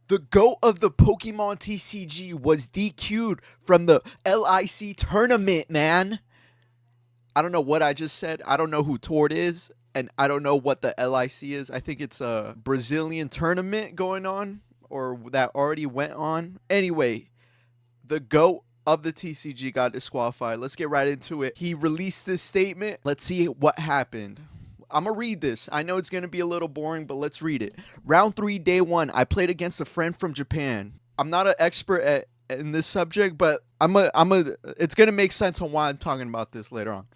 The GOAT of the Pokemon TCG was DQ'd from the LIC tournament, man. I don't know what I just said. I don't know who Tord is, and I don't know what the LIC is. I think it's a Brazilian tournament going on, or that already went on. Anyway, the GOAT of the TCG got disqualified. Let's get right into it. He released this statement. Let's see what happened. I'm going to read this. I know it's going to be a little boring, but let's read it. Round 3, day 1. I played against a friend from Japan. I'm not an expert in this subject, but it's going to make sense on why I'm talking about this later on.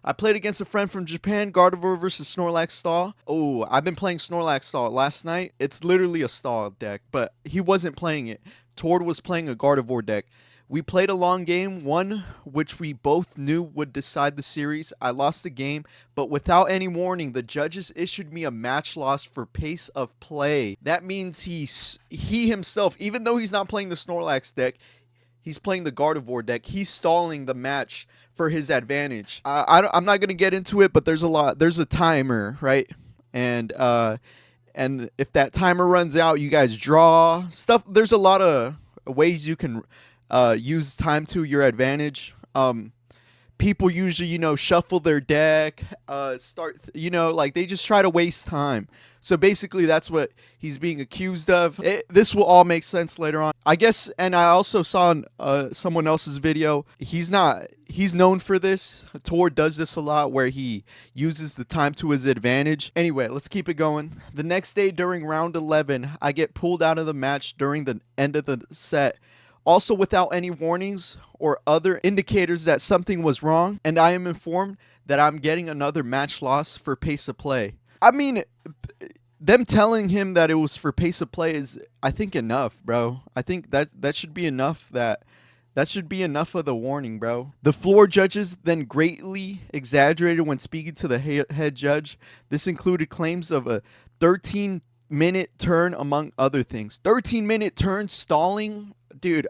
I played against a friend from Japan, Gardevoir versus Snorlax Stall. Oh, I've been playing Snorlax Stall last night. It's literally a Stall deck, but he wasn't playing it. Tord was playing a Gardevoir deck. We played a long game, one which we both knew would decide the series. I lost the game, but without any warning, the judges issued me a match loss for pace of play. That means he himself, even though he's not playing the Snorlax deck, he's playing the Gardevoir deck. He's stalling the match for his advantage. I'm not gonna get into it, but there's a timer, right? And if that timer runs out, you guys draw stuff. There's a lot of ways you can use time to your advantage. People usually, shuffle their deck, like they just try to waste time. So basically, that's what he's being accused of. This will all make sense later on, I guess. And I also saw in someone else's video. He's known for this. Tor does this a lot, where he uses the time to his advantage. Anyway, let's keep it going. The next day during round 11, I get pulled out of the match during the end of the set. Also without any warnings or other indicators that something was wrong, and I am informed that I'm getting another match loss for pace of play. I mean, them telling him that it was for pace of play is, I think, enough, bro. I think that should be enough. That should be enough of the warning, bro. The floor judges then greatly exaggerated when speaking to the head judge. This included claims of a 13-minute turn, among other things. 13-minute turn stalling? Dude,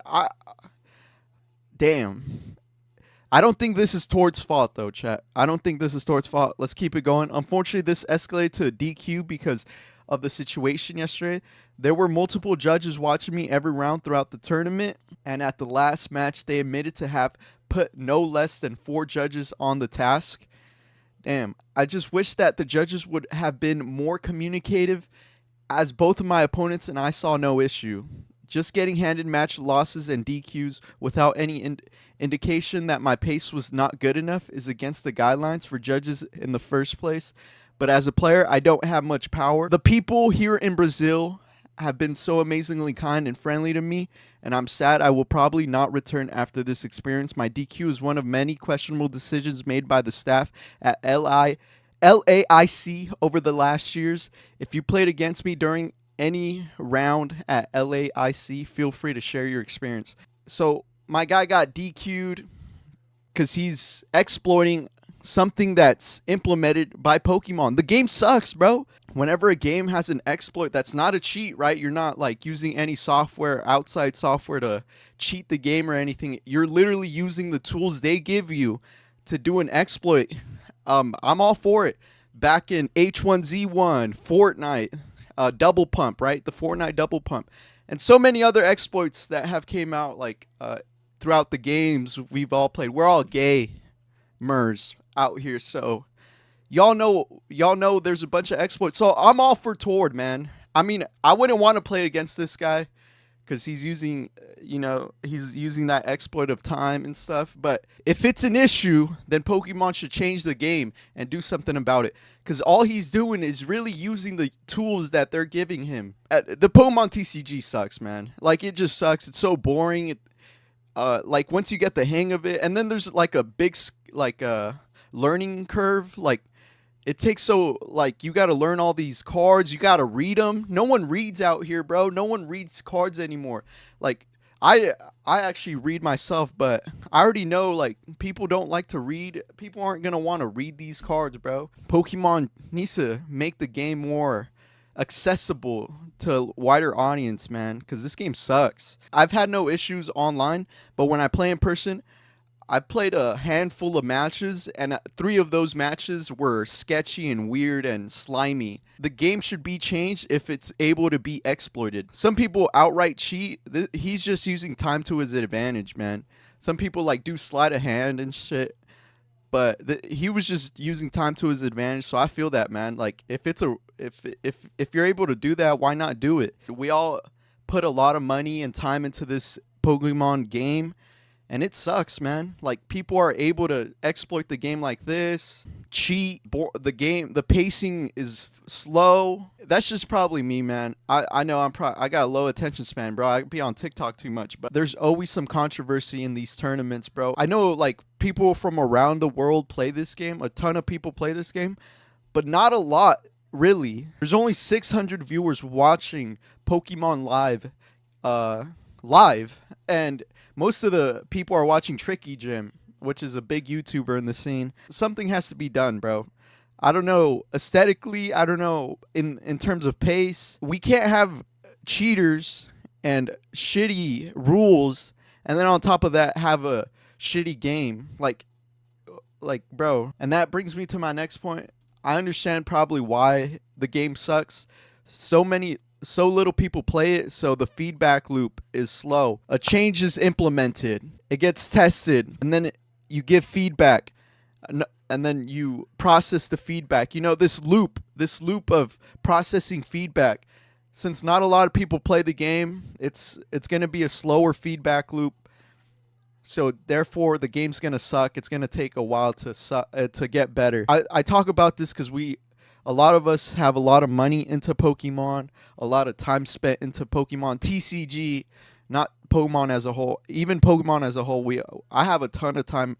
damn. I don't think this is Tord's fault, though, chat. I don't think this is Tord's fault. Let's keep it going. Unfortunately, this escalated to a DQ because of the situation yesterday. There were multiple judges watching me every round throughout the tournament, and at the last match, they admitted to have put no less than 4 judges on the task. Damn. I just wish that the judges would have been more communicative, as both of my opponents and I saw no issue. Just getting handed match losses and DQs without any indication that my pace was not good enough is against the guidelines for judges in the first place. But as a player, I don't have much power. The people here in Brazil have been so amazingly kind and friendly to me, and I'm sad I will probably not return after this experience. My DQ is one of many questionable decisions made by the staff at LAIC over the last years. If you played against me during any round at LAIC, feel free to share your experience. So my guy got DQ'd because he's exploiting something that's implemented by Pokemon. The game sucks, bro. Whenever a game has an exploit that's not a cheat, right? You're not like using any software, outside software, to cheat the game or anything. You're literally using the tools they give you to do an exploit. I'm all for it. Back in H1Z1, Fortnite, double pump, right? The Fortnite double pump, and so many other exploits that have came out like throughout the games we've all played. We're all gamers out here, so y'all know there's a bunch of exploits. So I'm all for Tord, man. I mean, I wouldn't want to play against this guy because he's using that exploit of time and stuff. But if it's an issue, then Pokemon should change the game and do something about it. Because all he's doing is really using the tools that they're giving him. The Pokemon TCG sucks, man. Like, it just sucks. It's so boring. Like, once you get the hang of it, and then there's like a big learning curve. Like, it takes you got to learn all these cards. You got to read them. No one reads out here, bro. No one reads cards anymore. Like, I actually read myself, but I already know, like, people don't like to read. People aren't going to want to read these cards, bro. Pokemon needs to make the game more accessible to a wider audience, man, because this game sucks. I've had no issues online, but when I play in person, I played a handful of matches, and 3 of those matches were sketchy and weird and slimy. The game should be changed if it's able to be exploited. Some people outright cheat. He's just using time to his advantage, man. Some people like do sleight of hand and shit, but he was just using time to his advantage. So I feel that, man. Like if you're able to do that, why not do it? We all put a lot of money and time into this Pokemon game, and it sucks, man. Like, people are able to exploit the game like this, cheat. The pacing is slow. That's just probably me, man. I know I got a low attention span, bro. I be on TikTok too much, but there's always some controversy in these tournaments, bro. I know, like, people from around the world play this game. A ton of people play this game, but not a lot, really. There's only 600 viewers watching Pokemon live, and most of the people are watching Tricky Jim, which is a big YouTuber in the scene. Something has to be done, bro. I don't know, aesthetically, I don't know, in terms of pace. We can't have cheaters and shitty rules, and then on top of that have a shitty game. Like, bro. And that brings me to my next point. I understand probably why the game sucks. So little people play it, so the feedback loop is slow. A change is implemented, it gets tested, and then you give feedback, and then you process the feedback. You know, this loop of processing feedback. Since not a lot of people play the game, it's going to be a slower feedback loop. So therefore, the game's gonna suck. It's gonna take a while to get better. I talk about this because a lot of us have a lot of money into Pokemon, a lot of time spent into Pokemon TCG, not Pokemon as a whole. Even Pokemon as a whole, I have a ton of time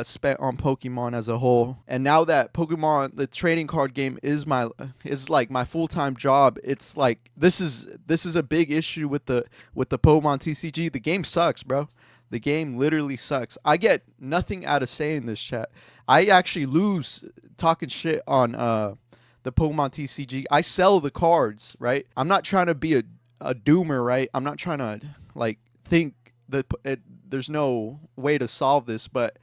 spent on Pokemon as a whole. And now that Pokemon, the trading card game, is like my full-time job, it's like this is a big issue with the Pokemon TCG. The game sucks, bro. The game literally sucks. I get nothing out of saying this, chat. I actually lose talking shit on the Pokemon TCG. I sell the cards, right? I'm not trying to be a doomer, right? I'm not trying to like think that there's no way to solve this, but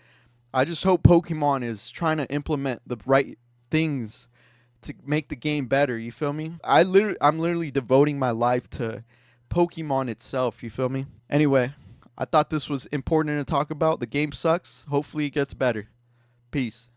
I just hope Pokemon is trying to implement the right things to make the game better. You feel me? I'm literally devoting my life to Pokemon itself. You feel me? Anyway, I thought this was important to talk about. The game sucks. Hopefully it gets better. Peace.